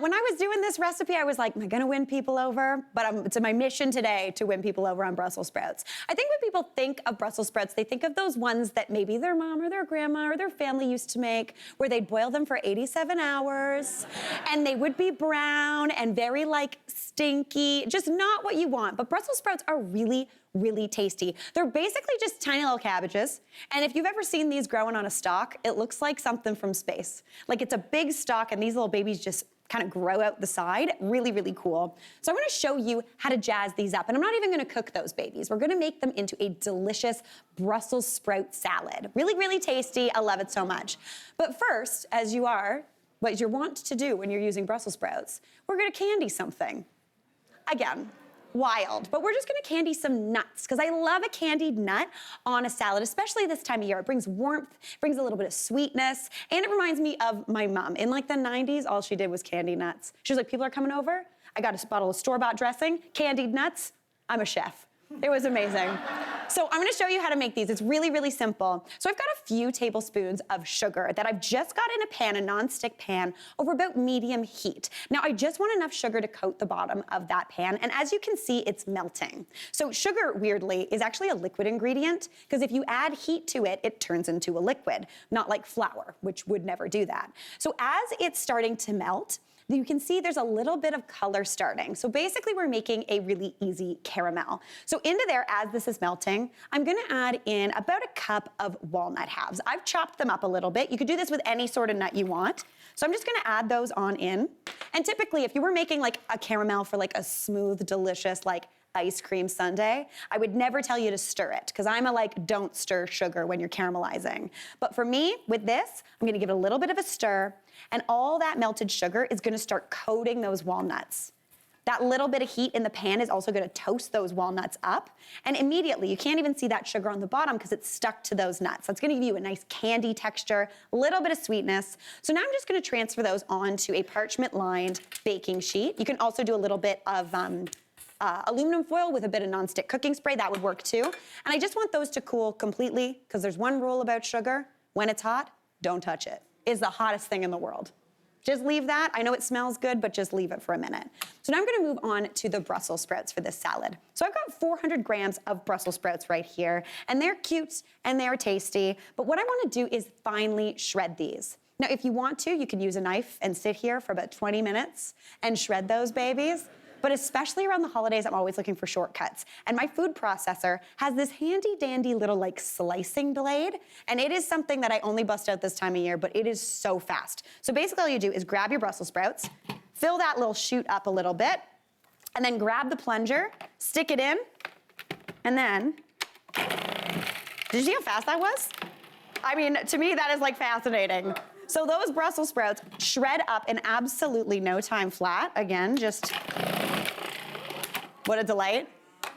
When I was doing this recipe, I was like, am I gonna win people over? But it's my mission today to win people over on Brussels sprouts. I think when people think of Brussels sprouts, they think of those ones that maybe their mom or their grandma or their family used to make, where they'd boil them for 87 hours, and they would be brown and very like stinky, just not what you want. But Brussels sprouts are really, really tasty. They're basically just tiny little cabbages. And if you've ever seen these growing on a stalk, it looks like something from space. Like it's a big stalk and these little babies just kind of grow out the side. Really, really cool. So I'm gonna show you how to jazz these up. And I'm not even gonna cook those babies. We're gonna make them into a delicious Brussels sprout salad. Really, really tasty. I love it so much. But first, as you are, what you're wont to do when you're using Brussels sprouts, we're gonna candy something. Again, wild, but we're just gonna candy some nuts because I love a candied nut on a salad, especially this time of year. It brings warmth, brings a little bit of sweetness, and it reminds me of my mom. In like the 90s, all she did was candy nuts. She was like, people are coming over, I got a bottle of store-bought dressing, candied nuts, I'm a chef. It was amazing. So I'm gonna show you how to make these. It's really, really simple. So I've got a few tablespoons of sugar that I've just got in a pan, a non-stick pan, over about medium heat. Now I just want enough sugar to coat the bottom of that pan, and as you can see, it's melting. So sugar, weirdly, is actually a liquid ingredient, because if you add heat to it, it turns into a liquid, not like flour, which would never do that. So as it's starting to melt, you can see there's a little bit of color starting. So basically we're making a really easy caramel. So into there, as this is melting, I'm gonna add in about a cup of walnut halves. I've chopped them up a little bit. You could do this with any sort of nut you want. So I'm just gonna add those on in. And typically, if you were making like a caramel for like a smooth, delicious, like ice cream sundae, I would never tell you to stir it, because I'm a like, don't stir sugar when you're caramelizing. But for me, with this, I'm gonna give it a little bit of a stir, and all that melted sugar is gonna start coating those walnuts. That little bit of heat in the pan is also gonna toast those walnuts up, and immediately, you can't even see that sugar on the bottom because it's stuck to those nuts. That's gonna give you a nice candy texture, a little bit of sweetness. So now I'm just gonna transfer those onto a parchment-lined baking sheet. You can also do a little bit of aluminum foil with a bit of nonstick cooking spray, that would work too. And I just want those to cool completely, because there's one rule about sugar: when it's hot, don't touch it. It's the hottest thing in the world. Just leave that. I know it smells good, but just leave it for a minute. So now I'm gonna move on to the Brussels sprouts for this salad. So I've got 400 grams of Brussels sprouts right here, and they're cute and they're tasty, but what I wanna do is finely shred these. Now, if you want to, you can use a knife and sit here for about 20 minutes and shred those babies. But especially around the holidays, I'm always looking for shortcuts. And my food processor has this handy dandy little like slicing blade. And it is something that I only bust out this time of year, but it is so fast. So basically all you do is grab your Brussels sprouts, fill that little chute up a little bit, and then grab the plunger, stick it in, and then, did you see how fast that was? I mean, to me, that is like fascinating. So those Brussels sprouts shred up in absolutely no time flat. Again, just, what a delight.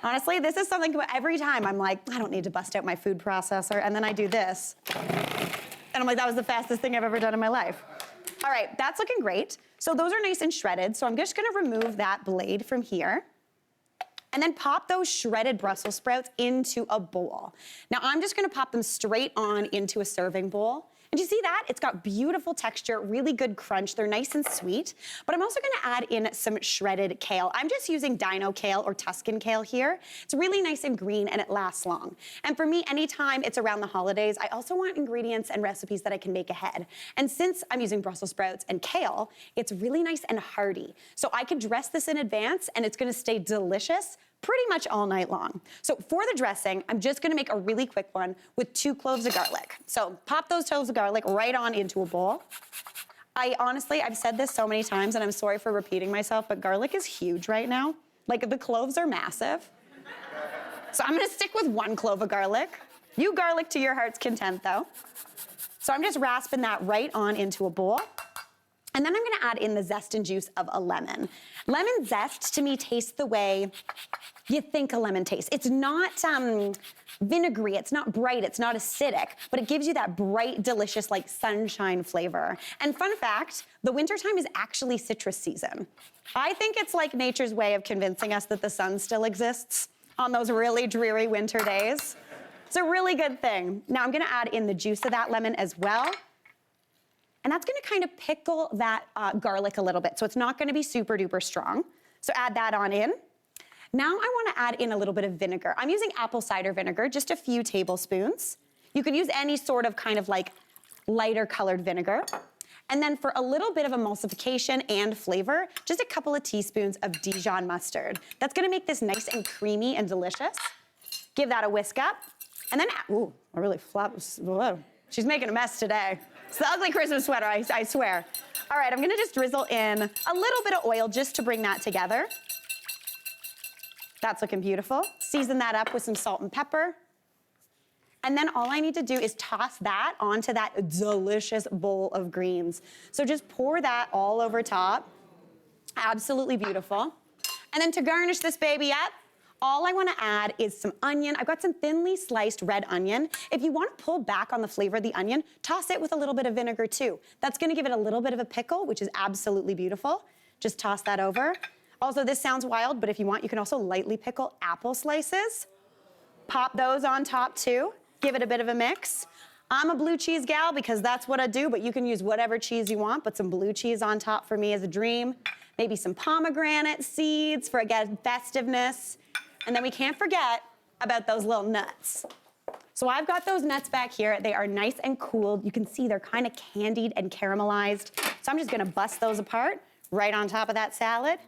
Honestly, this is something every time I'm like, I don't need to bust out my food processor, and then I do this. And I'm like, that was the fastest thing I've ever done in my life. All right, that's looking great. So those are nice and shredded, so I'm just gonna remove that blade from here, and then pop those shredded Brussels sprouts into a bowl. Now I'm just gonna pop them straight on into a serving bowl. And you see that? It's got beautiful texture, really good crunch. They're nice and sweet. But I'm also gonna add in some shredded kale. I'm just using Dino kale or Tuscan kale here. It's really nice and green and it lasts long. And for me, anytime it's around the holidays, I also want ingredients and recipes that I can make ahead. And since I'm using Brussels sprouts and kale, it's really nice and hearty. So I can dress this in advance and it's gonna stay delicious pretty much all night long. So for the dressing, I'm just gonna make a really quick one with 2 cloves of garlic. So pop those cloves of garlic right on into a bowl. I've said this so many times and I'm sorry for repeating myself, but garlic is huge right now. Like the cloves are massive. So I'm gonna stick with 1 clove of garlic. You garlic to your heart's content though. So I'm just rasping that right on into a bowl. And then I'm gonna add in the zest and juice of a lemon. Lemon zest to me tastes the way you think a lemon tastes. It's not vinegary, it's not bright, it's not acidic, but it gives you that bright, delicious, like sunshine flavor. And fun fact, the wintertime is actually citrus season. I think it's like nature's way of convincing us that the sun still exists on those really dreary winter days. It's a really good thing. Now I'm gonna add in the juice of that lemon as well. And that's gonna kind of pickle that garlic a little bit. So it's not gonna be super duper strong. So add that on in. Now I wanna add in a little bit of vinegar. I'm using apple cider vinegar, just a few tablespoons. You could use any sort of kind of like lighter colored vinegar. And then for a little bit of emulsification and flavor, just a couple of teaspoons of Dijon mustard. That's gonna make this nice and creamy and delicious. Give that a whisk up. And then, ooh, I really flopped. Whoa. She's making a mess today. It's the ugly Christmas sweater, I swear. All right, I'm gonna just drizzle in a little bit of oil just to bring that together. That's looking beautiful. Season that up with some salt and pepper. And then all I need to do is toss that onto that delicious bowl of greens. So just pour that all over top. Absolutely beautiful. And then to garnish this baby up, all I wanna add is some onion. I've got some thinly sliced red onion. If you wanna pull back on the flavor of the onion, toss it with a little bit of vinegar too. That's gonna give it a little bit of a pickle, which is absolutely beautiful. Just toss that over. Also, this sounds wild, but if you want, you can also lightly pickle apple slices. Pop those on top too. Give it a bit of a mix. I'm a blue cheese gal because that's what I do, but you can use whatever cheese you want, but some blue cheese on top for me is a dream. Maybe some pomegranate seeds for, again, festiveness. And then we can't forget about those little nuts. So I've got those nuts back here. They are nice and cooled. You can see they're kind of candied and caramelized. So I'm just gonna bust those apart right on top of that salad.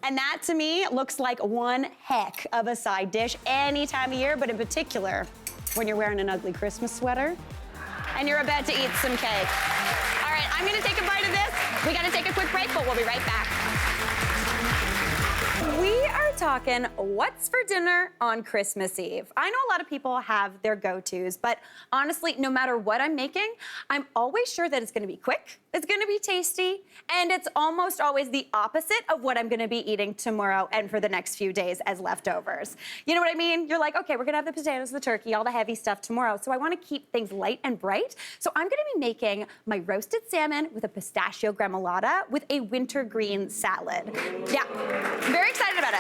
And that, to me, looks like one heck of a side dish any time of year, but in particular, when you're wearing an ugly Christmas sweater and you're about to eat some cake. All right, I'm gonna take a bite of this. We gotta take a quick break, but we'll be right back. We are talking what's for dinner on Christmas Eve. I know a lot of people have their go-tos, but honestly, no matter what I'm making, I'm always sure that it's gonna be quick, it's gonna be tasty, and it's almost always the opposite of what I'm gonna be eating tomorrow and for the next few days as leftovers. You know what I mean? You're like, okay, we're gonna have the potatoes, the turkey, all the heavy stuff tomorrow, so I wanna keep things light and bright. So I'm gonna be making my roasted salmon with a pistachio gremolata with a wintergreen salad. Yeah, very excited about it.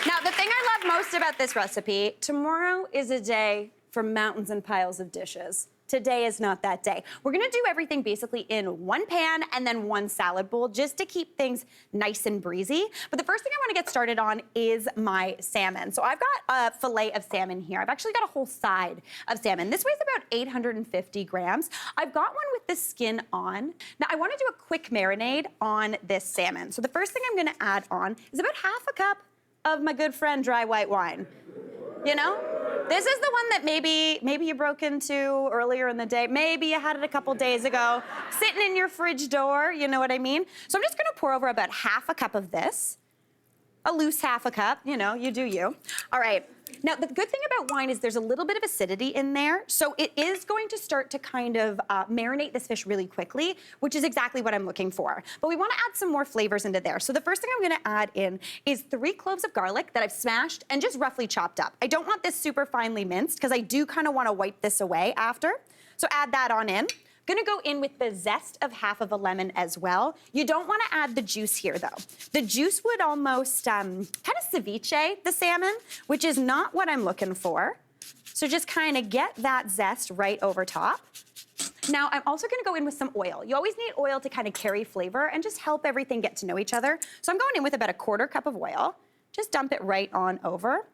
Now, the thing I love most about this recipe, tomorrow is a day for mountains and piles of dishes. Today is not that day. We're gonna do everything basically in one pan and then one salad bowl just to keep things nice and breezy. But the first thing I wanna get started on is my salmon. So I've got a fillet of salmon here. I've actually got a whole side of salmon. This weighs about 850 grams. I've got one with the skin on. Now I wanna do a quick marinade on this salmon. So the first thing I'm gonna add on is about half a cup of my good friend dry white wine. You know? This is the one that maybe you broke into earlier in the day. Maybe you had it a couple days ago, sitting in your fridge door, you know what I mean? So I'm just gonna pour over about half a cup of this, a loose half a cup, you know, you do you. All right, now the good thing about wine is there's a little bit of acidity in there, so it is going to start to kind of marinate this fish really quickly, which is exactly what I'm looking for. But we wanna add some more flavors into there. So the first thing I'm gonna add in is 3 cloves of garlic that I've smashed and just roughly chopped up. I don't want this super finely minced because I do kind of wanna wipe this away after. So add that on in. Gonna go in with the zest of half of a lemon as well. You don't wanna add the juice here though. The juice would almost kind of ceviche the salmon, which is not what I'm looking for. So just kind of get that zest right over top. Now, I'm also gonna go in with some oil. You always need oil to kind of carry flavor and just help everything get to know each other. So I'm going in with about a 1/4 cup of oil. Just dump it right on over.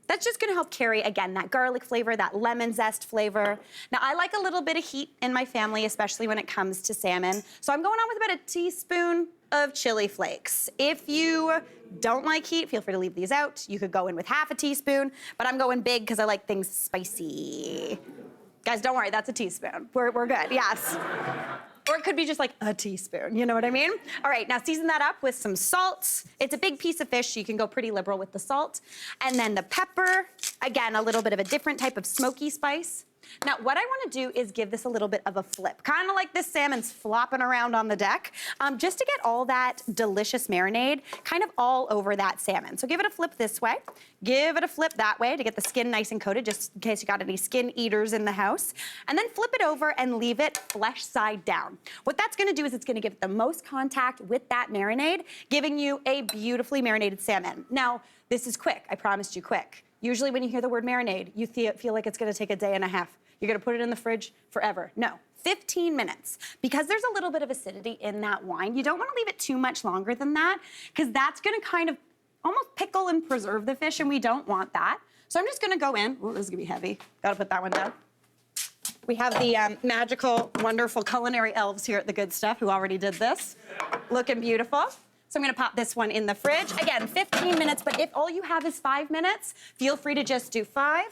That's just gonna help carry, again, that garlic flavor, that lemon zest flavor. Now, I like a little bit of heat in my family, especially when it comes to salmon. So I'm going on with about a teaspoon of chili flakes. If you don't like heat, feel free to leave these out. You could go in with half a teaspoon, but I'm going big because I like things spicy. Guys, don't worry, that's a teaspoon. We're good, yes. Or it could be just like a teaspoon, you know what I mean? All right, now season that up with some salt. It's a big piece of fish, so you can go pretty liberal with the salt. And then the pepper, again, a little bit of a different type of smoky spice. Now, what I wanna do is give this a little bit of a flip, kind of like this salmon's flopping around on the deck, just to get all that delicious marinade kind of all over that salmon. So give it a flip this way, give it a flip that way to get the skin nice and coated, just in case you got any skin eaters in the house, and then flip it over and leave it flesh side down. What that's gonna do is it's gonna give it the most contact with that marinade, giving you a beautifully marinated salmon. Now, this is quick, I promised you quick. Usually when you hear the word marinade, you feel like it's gonna take a day and a half. You're gonna put it in the fridge forever. No, 15 minutes. Because there's a little bit of acidity in that wine, you don't wanna leave it too much longer than that, because that's gonna kind of almost pickle and preserve the fish, and we don't want that. So I'm just gonna go in. Oh, this is gonna be heavy. Gotta put that one down. We have the magical, wonderful culinary elves here at The Good Stuff who already did this. Looking beautiful. So I'm gonna pop this one in the fridge. Again, 15 minutes, but if all you have is 5 minutes, feel free to just do 5.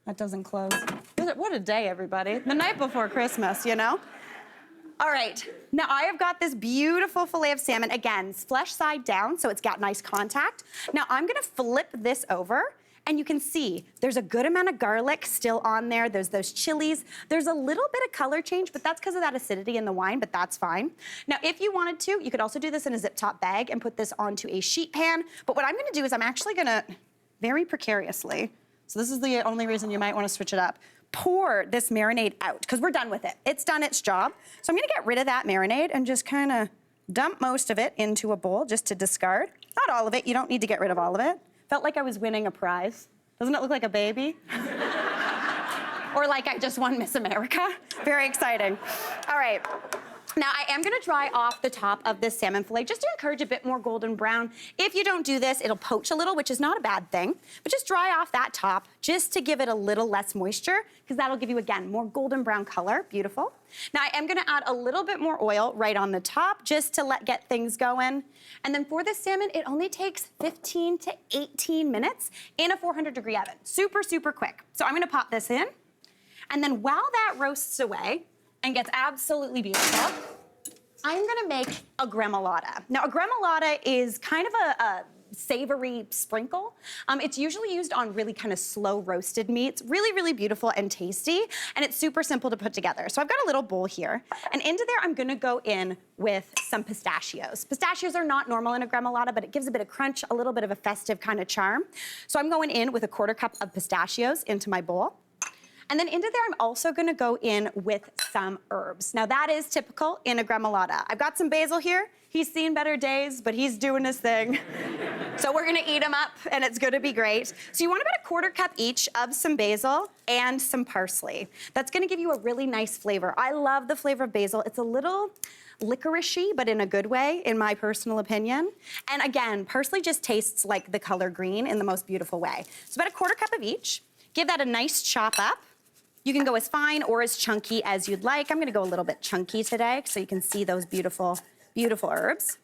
That doesn't close. What a day, everybody. The night before Christmas, you know? All right, now I have got this beautiful fillet of salmon, again, flesh side down, so it's got nice contact. Now I'm gonna flip this over, and you can see there's a good amount of garlic still on there. There's those chilies. There's a little bit of color change, but that's because of that acidity in the wine, but that's fine. Now, if you wanted to, you could also do this in a zip top bag and put this onto a sheet pan. But what I'm gonna do is I'm actually gonna, very precariously, so this is the only reason you might wanna switch it up, pour this marinade out, because we're done with it. It's done its job. So I'm gonna get rid of that marinade and just kinda dump most of it into a bowl just to discard. Not all of it, you don't need to get rid of all of it. Felt like I was winning a prize. Doesn't it look like a baby? Or like I just won Miss America. Very exciting. All right. Now I am gonna dry off the top of this salmon fillet just to encourage a bit more golden brown. If you don't do this, it'll poach a little, which is not a bad thing, but just dry off that top just to give it a little less moisture, because that'll give you, again, more golden brown color. Beautiful. Now I am gonna add a little bit more oil right on the top just to get things going. And then for this salmon, it only takes 15 to 18 minutes in a 400-degree oven. Super, super quick. So I'm gonna pop this in. And then while that roasts away and gets absolutely beautiful, I'm gonna make a gremolata. Now, a gremolata is kind of a savory sprinkle. It's usually used on really kind of slow roasted meats. Really, really beautiful and tasty, and it's super simple to put together. So I've got a little bowl here, and into there I'm gonna go in with some pistachios. Pistachios are not normal in a gremolata, but it gives a bit of crunch, a little bit of a festive kind of charm. So I'm going in with a 1/4 cup of pistachios into my bowl. And then into there, I'm also gonna go in with some herbs. Now that is typical in a gremolata. I've got some basil here. He's seen better days, but he's doing his thing. So we're gonna eat him up, and it's gonna be great. So you want about a 1/4 cup each of some basil and some parsley. That's gonna give you a really nice flavor. I love the flavor of basil. It's a little licoricey, but in a good way, in my personal opinion. And again, parsley just tastes like the color green in the most beautiful way. So about a 1/4 cup of each. Give that a nice chop up. You can go as fine or as chunky as you'd like. I'm gonna go a little bit chunky today so you can see those beautiful, beautiful herbs.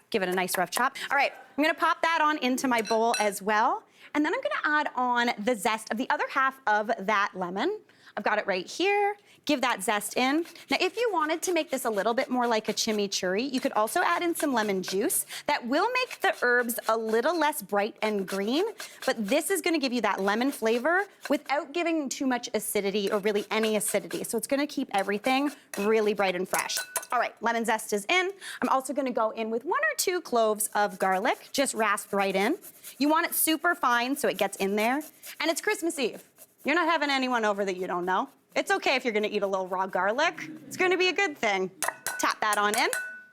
Give it a nice rough chop. All right, I'm gonna pop that on into my bowl as well. And then I'm gonna add on the zest of the other half of that lemon. I've got it right here. Give that zest in. Now, if you wanted to make this a little bit more like a chimichurri, you could also add in some lemon juice. That will make the herbs a little less bright and green, but this is gonna give you that lemon flavor without giving too much acidity or really any acidity. So it's gonna keep everything really bright and fresh. All right, lemon zest is in. I'm also gonna go in with 1 or 2 cloves of garlic, just rasped right in. You want it super fine so it gets in there. And it's Christmas Eve. You're not having anyone over that you don't know. It's okay if you're gonna eat a little raw garlic. It's gonna be a good thing. Tap that on in.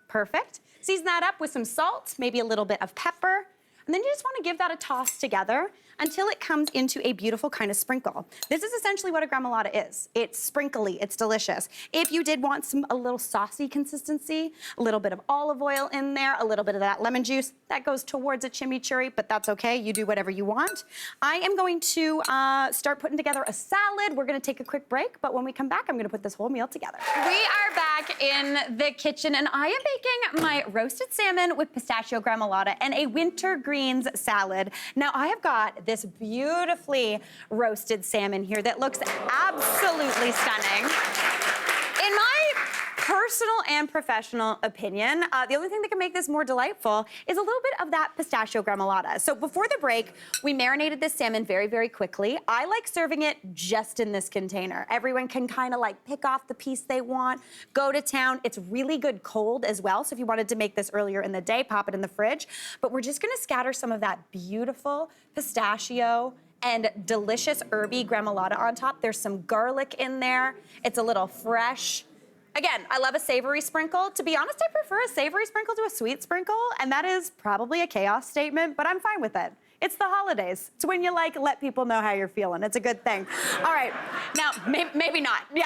Perfect. Season that up with some salt, maybe a little bit of pepper, and then you just wanna give that a toss together until it comes into a beautiful kind of sprinkle. This is essentially what a gremolata is. It's sprinkly, it's delicious. If you did want a little saucy consistency, a little bit of olive oil in there, a little bit of that lemon juice, that goes towards a chimichurri, but that's okay, you do whatever you want. I am going to start putting together a salad. We're gonna take a quick break, but when we come back, I'm gonna put this whole meal together. We are back in the kitchen, and I am making my roasted salmon with pistachio gremolata and a winter greens salad. Now, I have got this beautifully roasted salmon here that looks absolutely stunning. In my personal and professional opinion, the only thing that can make this more delightful is a little bit of that pistachio gremolata. So before the break, we marinated this salmon very, very quickly. I like serving it just in this container. Everyone can kind of like pick off the piece they want, go to town. It's really good cold as well. So if you wanted to make this earlier in the day, pop it in the fridge. But we're just gonna scatter some of that beautiful pistachio and delicious herby gremolata on top. There's some garlic in there. It's a little fresh. Again, I love a savory sprinkle. To be honest, I prefer a savory sprinkle to a sweet sprinkle, and that is probably a chaos statement, but I'm fine with it. It's the holidays. It's when you like let people know how you're feeling. It's a good thing. All right, now maybe not. Yeah,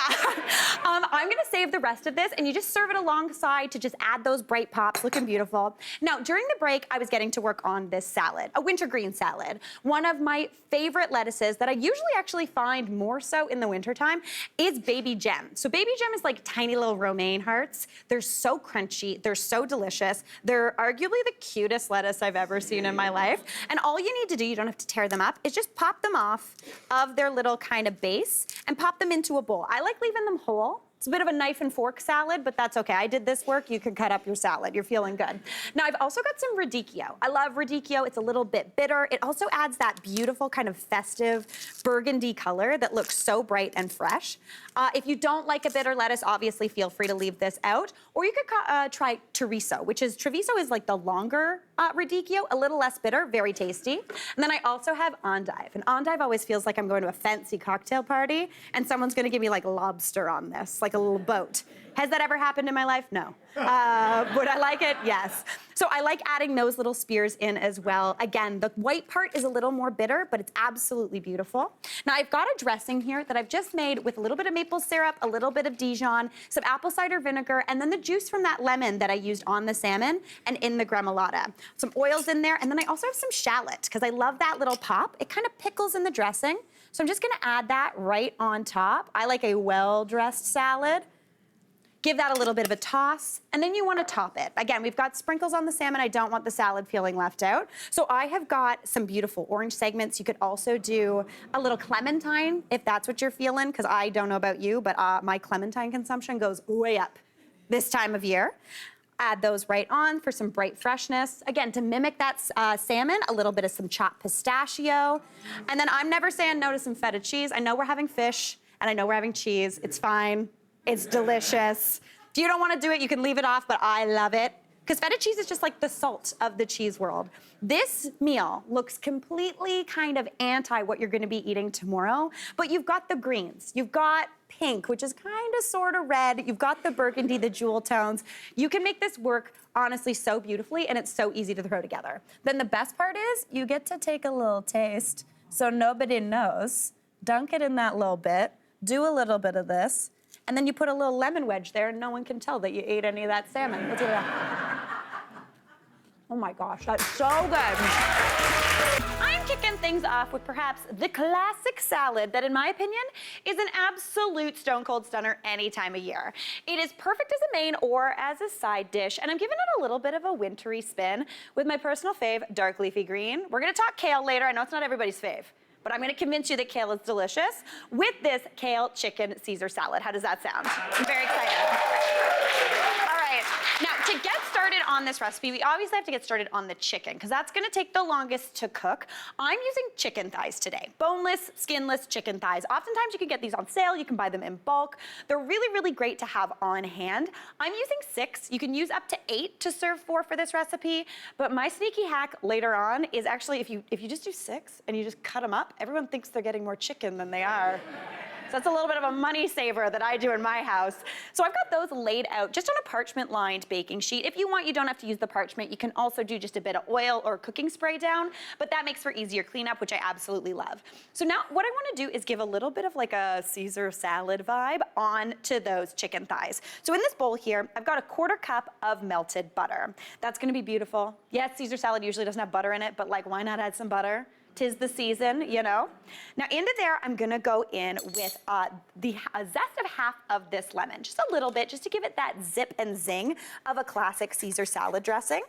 I'm gonna save the rest of this, and you just serve it alongside to just add those bright pops, looking beautiful. Now during the break, I was getting to work on this salad, a wintergreen salad. One of my favorite lettuces that I usually actually find more so in the wintertime is baby gem. So baby gem is like tiny little romaine hearts. They're so crunchy, they're so delicious. They're arguably the cutest lettuce I've ever seen in my life. And all you need to do, you don't have to tear them up, is just pop them off of their little kind of base and pop them into a bowl. I like leaving them whole. It's a bit of a knife and fork salad, but that's okay. I did this work. You can cut up your salad. You're feeling good. Now, I've also got some radicchio. I love radicchio. It's a little bit bitter. It also adds that beautiful kind of festive burgundy color that looks so bright and fresh. If you don't like a bitter lettuce, obviously feel free to leave this out. Or you could try chorizo, Treviso is like the longer radicchio, a little less bitter, very tasty. And then I also have endive. And endive always feels like I'm going to a fancy cocktail party and someone's gonna give me like lobster on this, like a little boat. Has that ever happened in my life? No. Would I like it? Yes. So I like adding those little spears in as well. Again, the white part is a little more bitter, but it's absolutely beautiful. Now I've got a dressing here that I've just made with a little bit of maple syrup, a little bit of Dijon, some apple cider vinegar, and then the juice from that lemon that I used on the salmon and in the Gremolata. Some oils in there, and then I also have some shallot, because I love that little pop. It kind of pickles in the dressing. So I'm just gonna add that right on top. I like a well-dressed salad. Give that a little bit of a toss, and then you want to top it. Again, we've got sprinkles on the salmon. I don't want the salad feeling left out. So I have got some beautiful orange segments. You could also do a little clementine if that's what you're feeling, because I don't know about you, but my clementine consumption goes way up this time of year. Add those right on for some bright freshness. Again, to mimic that salmon, a little bit of some chopped pistachio. And then I'm never saying no to some feta cheese. I know we're having fish, and I know we're having cheese. It's fine. It's delicious. If you don't want to do it, you can leave it off, but I love it. Because feta cheese is just like the salt of the cheese world. This meal looks completely kind of anti what you're gonna be eating tomorrow, but you've got the greens. You've got pink, which is kind of sort of red. You've got the burgundy, the jewel tones. You can make this work honestly so beautifully, and it's so easy to throw together. Then the best part is you get to take a little taste so nobody knows. Dunk it in that little bit, do a little bit of this, and then you put a little lemon wedge there and no one can tell that you ate any of that salmon. Let's do that. Oh my gosh, that's so good. I'm kicking things off with perhaps the classic salad that, in my opinion, is an absolute stone cold stunner any time of year. It is perfect as a main or as a side dish, and I'm giving it a little bit of a wintry spin with my personal fave, dark leafy green. We're gonna talk kale later. I know it's not everybody's fave, but I'm gonna convince you that kale is delicious with this kale chicken Caesar salad. How does that sound? I'm very excited. All right, now to get started on this recipe, we obviously have to get started on the chicken, because that's gonna take the longest to cook. I'm using chicken thighs today, boneless, skinless chicken thighs. Oftentimes you can get these on sale, you can buy them in bulk. They're really, really great to have on hand. I'm using 6, you can use up to 8 to serve 4 for this recipe, but my sneaky hack later on is actually if you just do 6 and you just cut them up, everyone thinks they're getting more chicken than they are. So that's a little bit of a money saver that I do in my house. So I've got those laid out just on a parchment-lined baking sheet. If you want, you don't have to use the parchment. You can also do just a bit of oil or cooking spray down, but that makes for easier cleanup, which I absolutely love. So now what I want to do is give a little bit of like a Caesar salad vibe onto those chicken thighs. So in this bowl here, I've got a 1/4 cup of melted butter. That's going to be beautiful. Yes, Caesar salad usually doesn't have butter in it, but like, why not add some butter? 'Tis the season, you know? Now into there, I'm gonna go in with the zest of half of this lemon, just a little bit, just to give it that zip and zing of a classic Caesar salad dressing.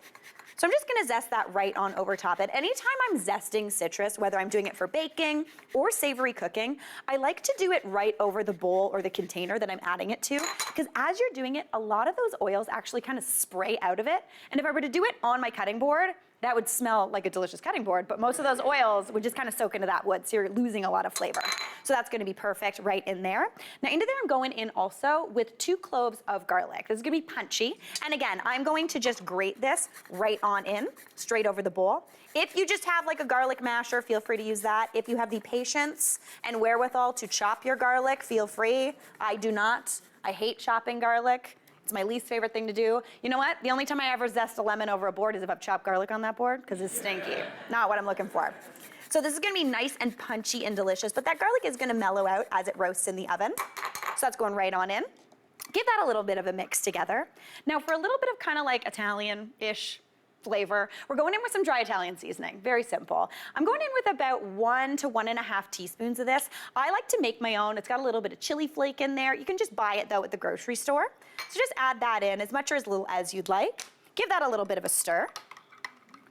So I'm just gonna zest that right on over top it. Anytime I'm zesting citrus, whether I'm doing it for baking or savory cooking, I like to do it right over the bowl or the container that I'm adding it to, because as you're doing it, a lot of those oils actually kind of spray out of it. And if I were to do it on my cutting board, that would smell like a delicious cutting board, but most of those oils would just kind of soak into that wood, so you're losing a lot of flavor. So that's gonna be perfect right in there. Now into there, I'm going in also with 2 cloves of garlic. This is gonna be punchy. And again, I'm going to just grate this right on in, straight over the bowl. If you just have like a garlic masher, feel free to use that. If you have the patience and wherewithal to chop your garlic, feel free. I do not. I hate chopping garlic. It's my least favorite thing to do. You know what? The only time I ever zest a lemon over a board is if I've chopped garlic on that board, because it's stinky. Not what I'm looking for. So this is gonna be nice and punchy and delicious, but that garlic is gonna mellow out as it roasts in the oven. So that's going right on in. Give that a little bit of a mix together. Now for a little bit of kind of like Italian-ish flavor, we're going in with some dry Italian seasoning, very simple. I'm going in with about 1 to 1.5 teaspoons of this. I like to make my own. It's got a little bit of chili flake in there. You can just buy it though at the grocery store. So just add that in as much or as little as you'd like. Give that a little bit of a stir.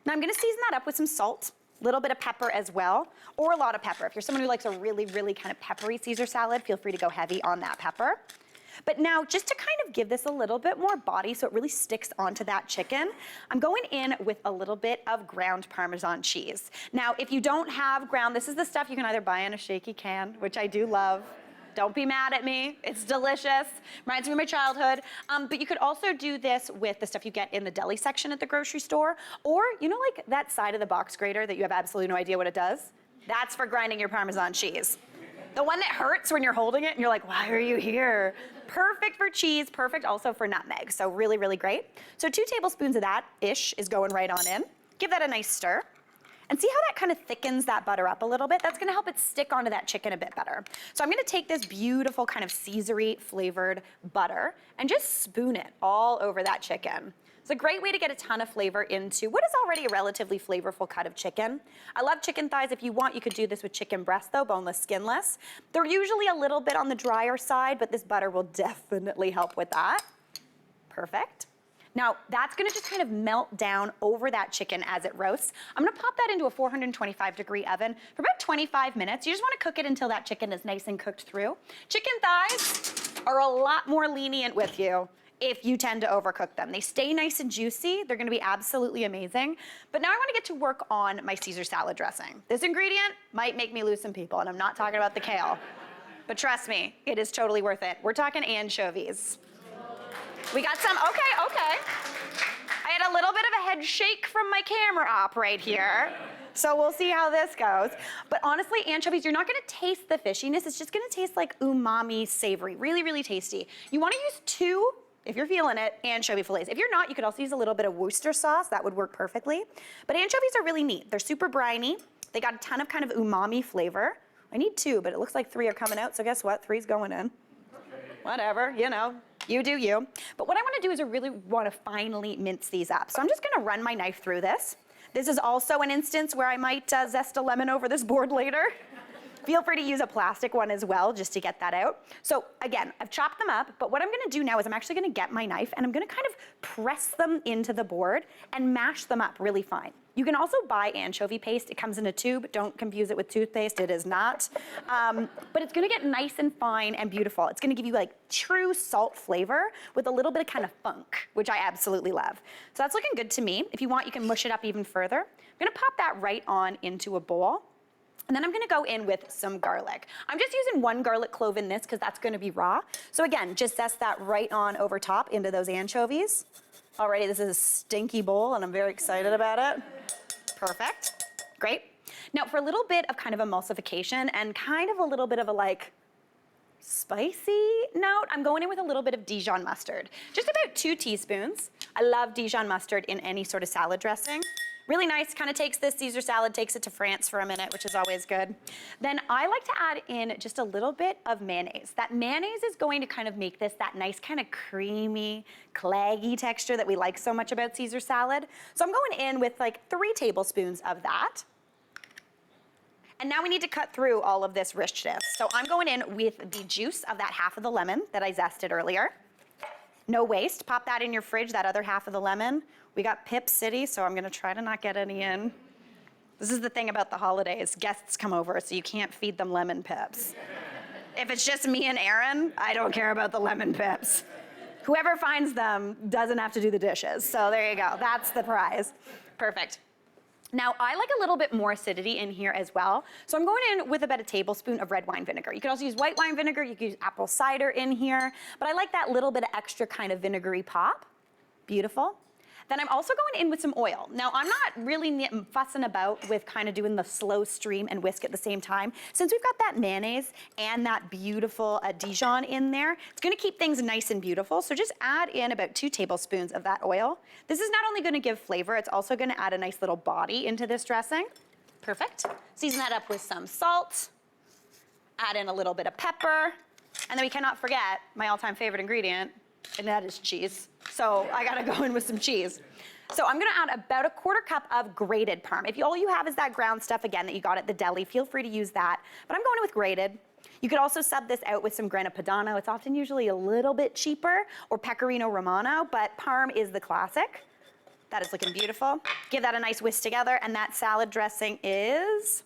Now I'm gonna season that up with some salt, a little bit of pepper as well, or a lot of pepper. If you're someone who likes a really, really kind of peppery Caesar salad, feel free to go heavy on that pepper. But now, just to kind of give this a little bit more body so it really sticks onto that chicken, I'm going in with a little bit of ground Parmesan cheese. Now, if you don't have ground, this is the stuff you can either buy in a shaky can, which I do love. Don't be mad at me, it's delicious. Reminds me of my childhood. But you could also do this with the stuff you get in the deli section at the grocery store, or you know like that side of the box grater that you have absolutely no idea what it does? That's for grinding your Parmesan cheese. The one that hurts when you're holding it and you're like, why are you here? Perfect for cheese, perfect also for nutmeg. So really, really great. So 2 tablespoons of that-ish is going right on in. Give that a nice stir. And see how that kind of thickens that butter up a little bit? That's gonna help it stick onto that chicken a bit better. So I'm gonna take this beautiful kind of Caesar-y flavored butter and just spoon it all over that chicken. It's a great way to get a ton of flavor into what is already a relatively flavorful cut of chicken. I love chicken thighs. If you want, you could do this with chicken breast though, boneless, skinless. They're usually a little bit on the drier side, but this butter will definitely help with that. Perfect. Now, that's gonna just kind of melt down over that chicken as it roasts. I'm gonna pop that into a 425-degree oven for about 25 minutes. You just wanna cook it until that chicken is nice and cooked through. Chicken thighs are a lot more lenient with you if you tend to overcook them. They stay nice and juicy. They're gonna be absolutely amazing. But now I wanna get to work on my Caesar salad dressing. This ingredient might make me lose some people, and I'm not talking about the kale. But trust me, it is totally worth it. We're talking anchovies. We got some, okay. I had a little bit of a head shake from my camera op right here. So we'll see how this goes. But honestly, anchovies, you're not gonna taste the fishiness. It's just gonna taste like umami savory, really, really tasty. You wanna use 2, if you're feeling it, anchovy fillets. If you're not, you could also use a little bit of Worcester sauce. That would work perfectly. But anchovies are really neat. They're super briny. They got a ton of kind of umami flavor. I need 2, but it looks like 3 are coming out, so guess what? 3's going in. Whatever, you know, you do you. But what I wanna do is I really wanna finely mince these up. So I'm just gonna run my knife through this. This is also an instance where I might zest a lemon over this board later. Feel free to use a plastic one as well, just to get that out. So again, I've chopped them up, but what I'm gonna do now is I'm actually gonna get my knife and I'm gonna kind of press them into the board and mash them up really fine. You can also buy anchovy paste. It comes in a tube. Don't confuse it with toothpaste. It is not. But it's gonna get nice and fine and beautiful. It's gonna give you like true salt flavor with a little bit of kind of funk, which I absolutely love. So that's looking good to me. If you want, you can mush it up even further. I'm gonna pop that right on into a bowl. And then I'm gonna go in with some garlic. I'm just using 1 garlic clove in this because that's gonna be raw. So again, just zest that right on over top into those anchovies. Alrighty, this is a stinky bowl and I'm very excited about it. Perfect, great. Now for a little bit of kind of emulsification and kind of a little bit of a like spicy note, I'm going in with a little bit of Dijon mustard. Just about 2 teaspoons. I love Dijon mustard in any sort of salad dressing. Really nice, kind of takes this Caesar salad, takes it to France for a minute, which is always good. Then I like to add in just a little bit of mayonnaise. That mayonnaise is going to kind of make this that nice kind of creamy, claggy texture that we like so much about Caesar salad. So I'm going in with like 3 tablespoons of that. And now we need to cut through all of this richness. So I'm going in with the juice of that half of the lemon that I zested earlier. No waste, pop that in your fridge, that other half of the lemon. We got Pip City, so I'm gonna try to not get any in. This is the thing about the holidays. Guests come over, so you can't feed them lemon pips. If it's just me and Aaron, I don't care about the lemon pips. Whoever finds them doesn't have to do the dishes. So there you go, that's the prize. Perfect. Now, I like a little bit more acidity in here as well. So I'm going in with about a tablespoon of red wine vinegar. You could also use white wine vinegar, you could use apple cider in here, but I like that little bit of extra kind of vinegary pop. Beautiful. Then I'm also going in with some oil. Now, I'm not really fussing about with kind of doing the slow stream and whisk at the same time. Since we've got that mayonnaise and that beautiful Dijon in there, it's gonna keep things nice and beautiful. So just add in about 2 tablespoons of that oil. This is not only gonna give flavor, it's also gonna add a nice little body into this dressing. Perfect. Season that up with some salt. Add in a little bit of pepper. And then we cannot forget my all-time favorite ingredient, and that is cheese. So I gotta go in with some cheese. So I'm gonna add about 1/4 cup of grated Parm. If all you have is that ground stuff, again, that you got at the deli, feel free to use that. But I'm going in with grated. You could also sub this out with some Grana Padano. It's often usually a little bit cheaper, or Pecorino Romano, but Parm is the classic. That is looking beautiful. Give that a nice whisk together, and that salad dressing is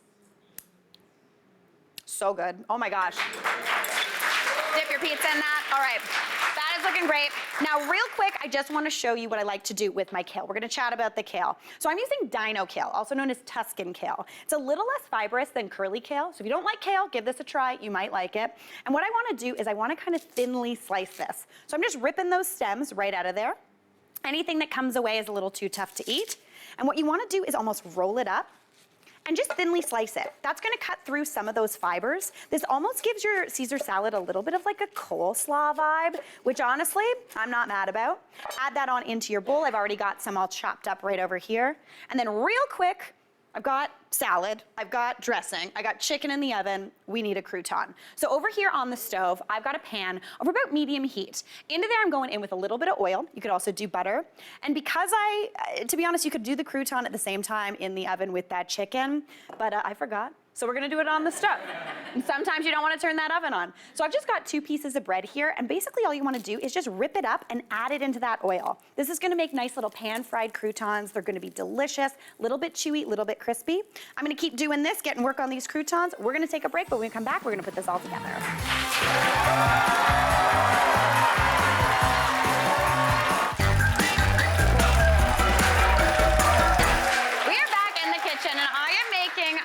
so good. Oh my gosh. Dip your pizza in that. All right. That is looking great. Now, real quick, I just want to show you what I like to do with my kale. We're going to chat about the kale. So I'm using Dino kale, also known as Tuscan kale. It's a little less fibrous than curly kale. So if you don't like kale, give this a try. You might like it. And what I want to do is I want to kind of thinly slice this. So I'm just ripping those stems right out of there. Anything that comes away is a little too tough to eat. And what you want to do is almost roll it up and just thinly slice it. That's gonna cut through some of those fibers. This almost gives your Caesar salad a little bit of like a coleslaw vibe, which honestly, I'm not mad about. Add that on into your bowl. I've already got some all chopped up right over here. And then real quick, I've got salad, I've got dressing, I got chicken in the oven, we need a crouton. So over here on the stove, I've got a pan over about medium heat. Into there, I'm going in with a little bit of oil. You could also do butter. And because to be honest, you could do the crouton at the same time in the oven with that chicken, but I forgot. So we're gonna do it on the stove. And sometimes you don't wanna turn that oven on. So I've just got 2 pieces of bread here, and basically all you wanna do is just rip it up and add it into that oil. This is gonna make nice little pan-fried croutons. They're gonna be delicious, a little bit chewy, a little bit crispy. I'm gonna keep doing this, getting work on these croutons. We're gonna take a break, but when we come back, we're gonna put this all together.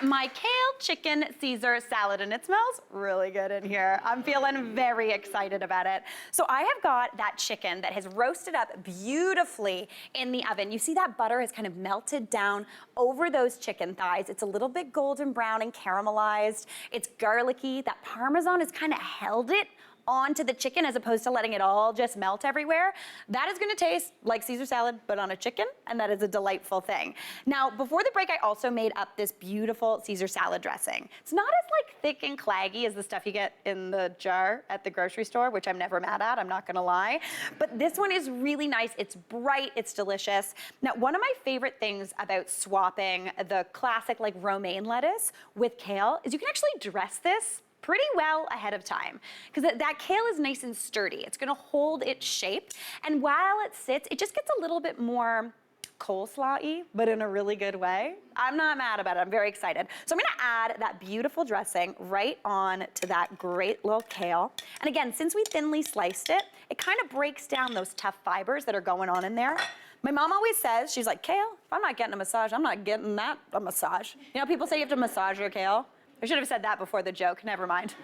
My kale chicken Caesar salad, and it smells really good in here. I'm feeling very excited about it. So I have got that chicken that has roasted up beautifully in the oven. You see that butter has kind of melted down over those chicken thighs. It's a little bit golden brown and caramelized. It's garlicky. That Parmesan has kind of held it onto the chicken as opposed to letting it all just melt everywhere. That is gonna taste like Caesar salad, but on a chicken, and that is a delightful thing. Now, before the break, I also made up this beautiful Caesar salad dressing. It's not as like thick and claggy as the stuff you get in the jar at the grocery store, which I'm never mad at, I'm not gonna lie. But this one is really nice, it's bright, it's delicious. Now, one of my favorite things about swapping the classic like romaine lettuce with kale is you can actually dress this pretty well ahead of time, because that kale is nice and sturdy. It's gonna hold its shape, and while it sits, it just gets a little bit more coleslaw-y, but in a really good way. I'm not mad about it, I'm very excited. So I'm gonna add that beautiful dressing right on to that great little kale. And again, since we thinly sliced it, it kind of breaks down those tough fibers that are going on in there. My mom always says, she's like, kale, if I'm not getting a massage, I'm not getting that a massage. You know, people say you have to massage your kale. I should have said that before the joke, never mind.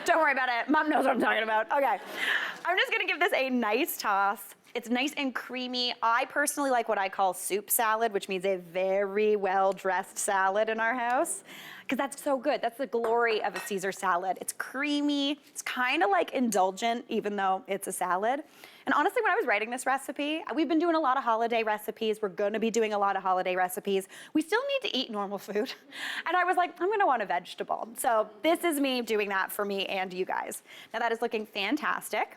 Don't worry about it, Mom knows what I'm talking about. Okay, I'm just gonna give this a nice toss. It's nice and creamy. I personally like what I call soup salad, which means a very well-dressed salad in our house, because that's so good. That's the glory of a Caesar salad. It's creamy, it's kind of like indulgent, even though it's a salad. And honestly, when I was writing this recipe, we've been doing a lot of holiday recipes. We're gonna be doing a lot of holiday recipes. We still need to eat normal food. And I was like, I'm gonna want a vegetable. So this is me doing that for me and you guys. Now that is looking fantastic.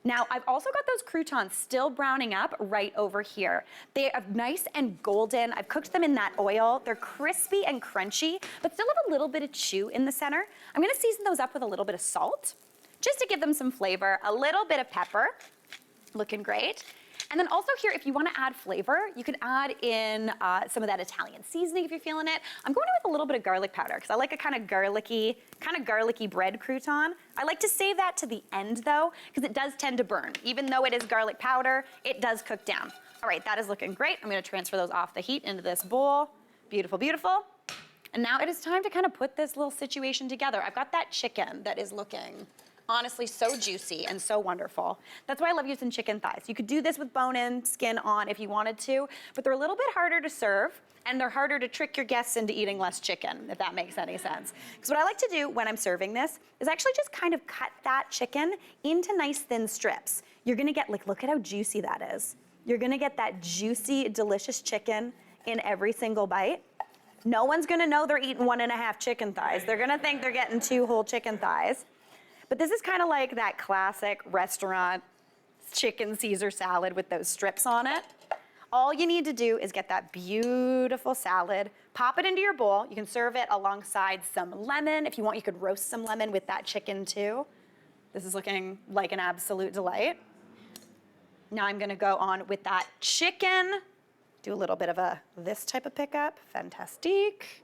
Now, I've also got those croutons still browning up right over here. They are nice and golden. I've cooked them in that oil. They're crispy and crunchy, but still have a little bit of chew in the center. I'm gonna season those up with a little bit of salt, just to give them some flavor, a little bit of pepper. Looking great. And then also here, if you want to add flavor, you can add in some of that Italian seasoning if you're feeling it. I'm going in with a little bit of garlic powder because I like a kind of garlicky bread crouton. I like to save that to the end though, because it does tend to burn. Even though it is garlic powder, it does cook down. All right, that is looking great. I'm going to transfer those off the heat into this bowl. Beautiful, beautiful. And now it is time to kind of put this little situation together. I've got that chicken that is looking honestly so juicy and so wonderful. That's why I love using chicken thighs. You could do this with bone-in, skin on if you wanted to, but they're a little bit harder to serve, and they're harder to trick your guests into eating less chicken, if that makes any sense. Because what I like to do when I'm serving this is actually just kind of cut that chicken into nice thin strips. You're gonna get, like, look at how juicy that is. You're gonna get that juicy, delicious chicken in every single bite. No one's gonna know they're eating 1.5 chicken thighs. They're gonna think they're getting 2 whole chicken thighs. But this is kind of like that classic restaurant chicken Caesar salad with those strips on it. All you need to do is get that beautiful salad, pop it into your bowl. You can serve it alongside some lemon. If you want, you could roast some lemon with that chicken too. This is looking like an absolute delight. Now I'm gonna go on with that chicken. Do a little bit of this type of pickup. Fantastique.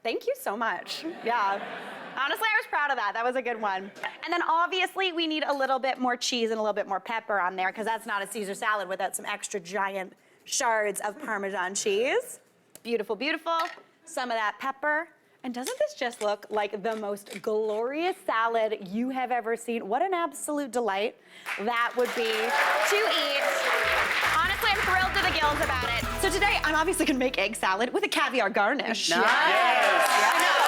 Thank you so much. Yeah. Honestly, I was proud of that. That was a good one. And then obviously we need a little bit more cheese and a little bit more pepper on there because that's not a Caesar salad without some extra giant shards of Parmesan cheese. Beautiful, beautiful. Some of that pepper. And doesn't this just look like the most glorious salad you have ever seen? What an absolute delight that would be to eat. Honestly, I'm thrilled to the gills about it. So today, I'm obviously gonna make egg salad with a caviar garnish. Nice. Yes. I know.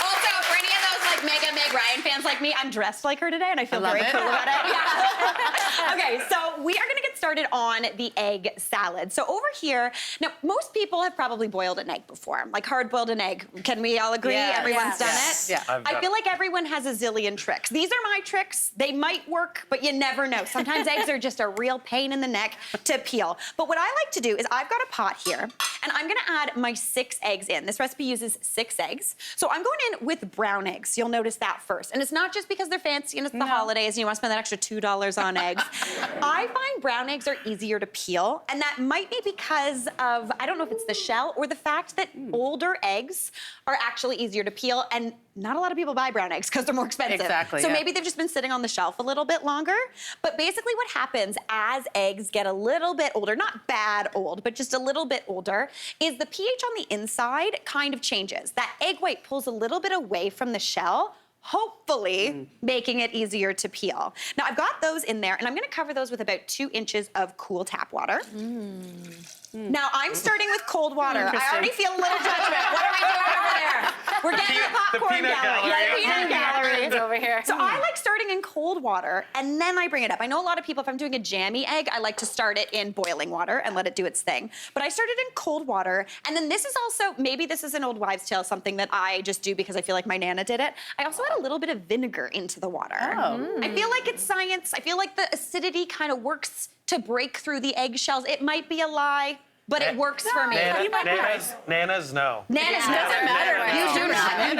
Also, for any of those like mega Meg Ryan fans like me, I'm dressed like her today and I feel very cool about it. Yeah. Okay, so we are gonna get started on the egg salad. So over here, now most people have probably boiled an egg before, like hard-boiled an egg. Can we all agree? Yeah. Everyone's done Yes. it? Yeah. I feel like everyone has a zillion tricks. These are my tricks. They might work, but you never know. Sometimes eggs are just a real pain in the neck to peel. But what I like to do is I've got a pot here, and I'm gonna add my 6 eggs in. This recipe uses 6 eggs. So I'm going in with brown eggs. You'll notice that first. And it's not just because they're fancy and it's the holidays and you want to spend that extra $2 on eggs. I find brown eggs are easier to peel, and that might be because of, I don't know if it's the shell or the fact that older eggs are actually easier to peel, and not a lot of people buy brown eggs because they're more expensive. Exactly, So yeah. maybe they've just been sitting on the shelf a little bit longer. But basically what happens as eggs get a little bit older, not bad old, but just a little bit older, is the pH on the inside kind of changes. That egg white pulls a little bit away from the shell, hopefully making it easier to peel. Now I've got those in there, and I'm gonna cover those with about 2 inches of cool tap water. Now I'm starting with cold water. I already feel a little judgment. What are we doing over there? We're getting the popcorn peanut gallery. Yeah, the peanut gallery. over here. So I like starting in cold water, and then I bring it up. I know a lot of people, if I'm doing a jammy egg, I like to start it in boiling water and let it do its thing. But I started in cold water, and then this is also, maybe this is an old wives' tale, something that I just do because I feel like my Nana did it. I also add a little bit of vinegar into the water. I feel like it's science. I feel like the acidity kind of works to break through the eggshells. It might be a lie, but it works for me. Nana's no. Nana's doesn't matter. You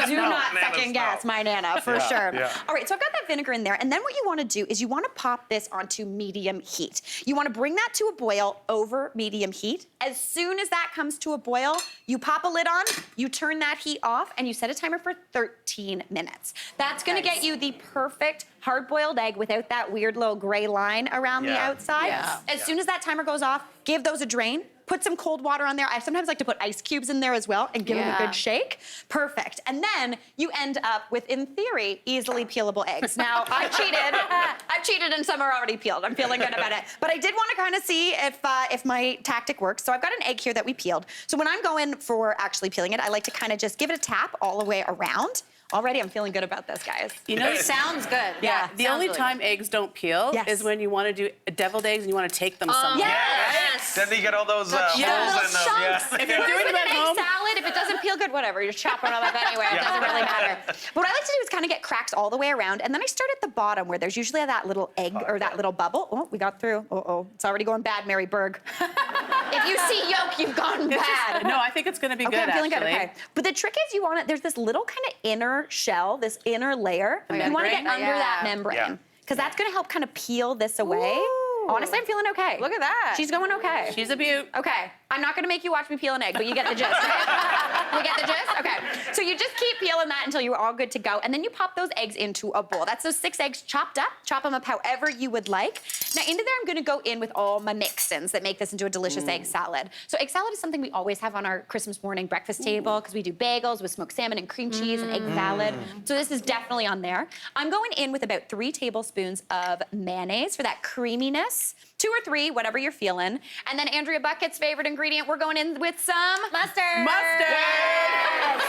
do not second guess my Nana, for sure. Yeah. All right, so I've got that vinegar in there, and then what you want to do is you want to pop this onto medium heat. You want to bring that to a boil over medium heat. As soon as that comes to a boil, you pop a lid on, you turn that heat off, and you set a timer for 13 minutes. That's going to get you the perfect hard-boiled egg without that weird little gray line around the outside. Yeah. As soon as that timer goes off, give those a drain. Put some cold water on there. I sometimes like to put ice cubes in there as well and give them a good shake. Perfect. And then you end up with, in theory, easily peelable eggs. Now, I've cheated and some are already peeled. I'm feeling good about it. But I did want to kind of see if my tactic works. So I've got an egg here that we peeled. So when I'm going for actually peeling it, I like to kind of just give it a tap all the way around. Already, I'm feeling good about this, guys. You know, Sounds good. yeah. The only time eggs don't peel is when you want to do deviled eggs and you want to take them somewhere. Yes. Then you get all those holes in those them. chunks. If you're doing With them at an egg home, salad, if it doesn't peel good, whatever. You're just chopping them up anyway. It doesn't really matter. But what I like to do is kind of get cracks all the way around, and then I start at the bottom where there's usually that little egg or that little bubble. Oh, we got through. Uh-oh. It's already going bad, Mary Berg. If you see yolk, you've gone bad. no, I think it's going to be Okay, good, I'm feeling actually. good. Okay. But the trick is you want it, there's this little kind of inner shell, this inner layer. You want to get membrane? under that membrane. Yeah. Because that's going to help kind of peel this away. Honestly, I'm feeling okay. Look at that. She's going okay. She's a beaut. Okay, I'm not gonna make you watch me peel an egg, but you get the gist, right? You get the gist? Okay. So you just keep peeling that until you're all good to go, and then you pop those eggs into a bowl. That's those 6 eggs chopped up. Chop them up however you would like. Now into there, I'm gonna go in with all my mix-ins that make this into a delicious egg salad. So egg salad is something we always have on our Christmas morning breakfast table because we do bagels with smoked salmon and cream cheese and egg salad. So this is definitely on there. I'm going in with about 3 tablespoons of mayonnaise for that creaminess. 2 or 3, whatever you're feeling. And then Andrea Bucket's favorite ingredient, we're going in with some Mustard. Mustard. Yes.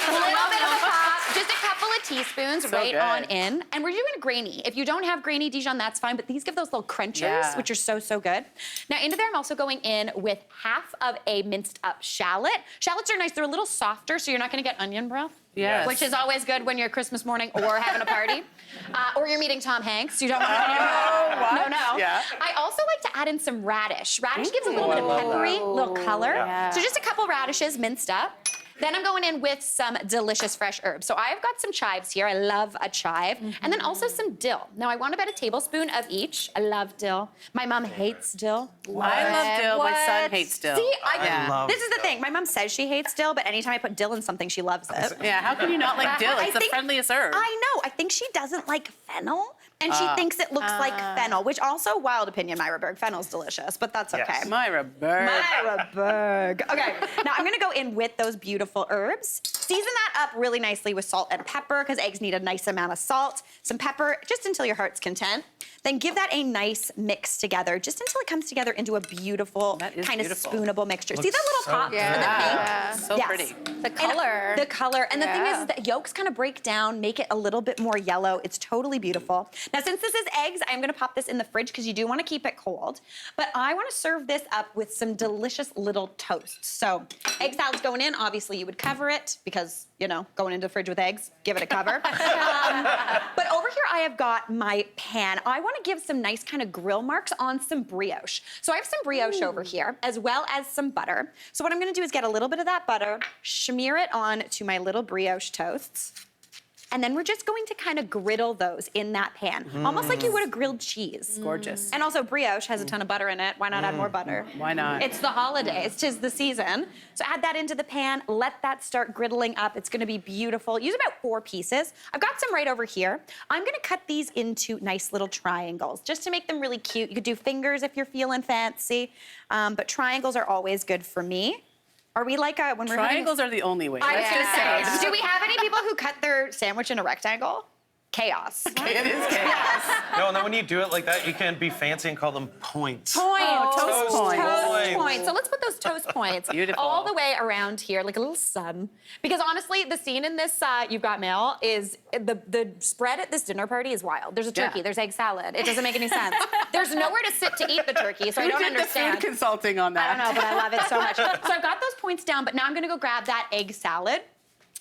A little bit of a pop, just a couple of teaspoons right good. on in. And we're doing grainy. If you don't have grainy Dijon, that's fine, but these give those little crunchers, Yeah. which are so, so good. Now into there, I'm also going in with half of a minced up shallot. Shallots are nice, they're a little softer, so you're not gonna get onion breath. Yes. Which is always good when you're Christmas morning or having a party. Or you're meeting Tom Hanks. You don't want onion breath. what? No. Yeah. I also like to add in some radish. Radish gives a little bit of peppery, little color. Yeah. So just a couple radishes minced up. Then I'm going in with some delicious fresh herbs. So I've got some chives here. I love a chive. And then also some dill. Now I want about a tablespoon of each. I love dill. My mom hates dill. I love dill. My son hates dill. See, I love this is the dill. thing. My mom says she hates dill, but anytime I put dill in something, she loves it. Yeah, how can you not like dill? It's the friendliest herb. I know. I think she doesn't like fennel, and she thinks it looks like fennel, which also, wild opinion, Myra Berg. Fennel's delicious, but that's okay. Yes. Myra Berg. Myra Berg. Okay, now I'm gonna go in with those beautiful herbs. Season that up really nicely with salt and pepper, because eggs need a nice amount of salt. Some pepper, just until your heart's content. Then give that a nice mix together, just until it comes together into a beautiful, That is kind of beautiful. spoonable mixture. See Looks that little so pop good. for the pink? Yeah. So Yes. pretty. The color. The color. And the thing Yeah. is that yolks kind of break down, make it a little bit more yellow. It's totally beautiful. Now, since this is eggs, I'm gonna pop this in the fridge because you do want to keep it cold. But I want to serve this up with some delicious little toasts. So egg salad's going in. Obviously, you would cover it because, you know, going into the fridge with eggs, give it a cover. But over here, I have got my pan. I want to give some nice kind of grill marks on some brioche. So I have some brioche over here, as well as some butter. So what I'm gonna do is get a little bit of that butter, smear it on to my little brioche toasts. And then we're just going to kind of griddle those in that pan, almost like you would a grilled cheese. Gorgeous. And also brioche has a ton of butter in it. Why not add more butter? Why not? It's the holidays, 'tis the season. So add that into the pan, let that start griddling up. It's gonna be beautiful. Use about 4 pieces. I've got some right over here. I'm gonna cut these into nice little triangles, just to make them really cute. You could do fingers if you're feeling fancy, but triangles are always good for me. Are we like when we're Triangles are the only way. I was Let's gonna just say, say. do we have any people who cut their sandwich in a rectangle? Chaos. It is chaos. No, and then when you do it like that, you can be fancy and call them points. Toast toast points. points. So let's put those toast points Beautiful. all the way around here, like a little sun. Because honestly, the scene in this You've Got Mail is the spread at this dinner party is wild. There's a turkey, Yeah. there's egg salad. It doesn't make any sense. There's nowhere to sit to eat the turkey, so I Who don't did understand. the food consulting on that? I don't know, but I love it so much. So I've got those points down, but now I'm gonna go grab that egg salad.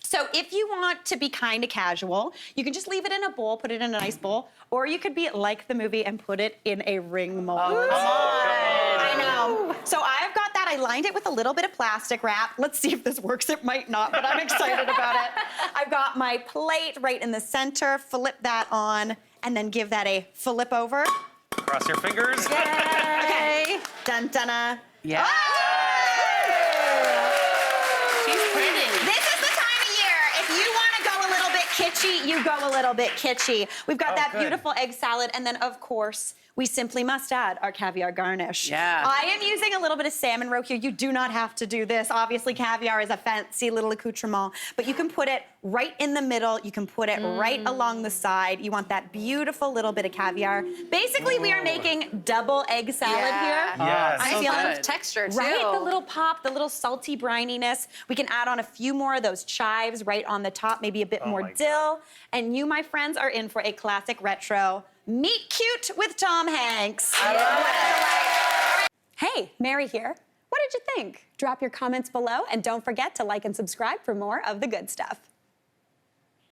So if you want to be kind of casual, you can just leave it in a bowl, put it in a nice bowl, or you could be like the movie and put it in a ring mold. I know. So I've got that. I lined it with a little bit of plastic wrap. Let's see if this works. It might not, but I'm excited about it. I've got my plate right in the center. Flip that on, and then give that a flip over. Cross your fingers. Okay. Dun dun. Yeah. She's pretty. This is the time of year. If you want to go a little bit kitschy, you go a little bit kitschy. We've got that good. beautiful egg salad, and then of course, we simply must add our caviar garnish. Yeah. I am using a little bit of salmon roe here. You do not have to do this. Obviously, caviar is a fancy little accoutrement, but you can put it right in the middle. You can put it right along the side. You want that beautiful little bit of caviar. Basically, we are making double egg salad here. Yes. I'm so feeling good. Texture too. Right, the little pop, the little salty brininess. We can add on a few more of those chives right on the top, maybe a bit more my God. dill. And you, my friends, are in for a classic retro meet cute with Tom Hanks. Hey, Mary here. What did you think? Drop your comments below and don't forget to like and subscribe for more of the good stuff.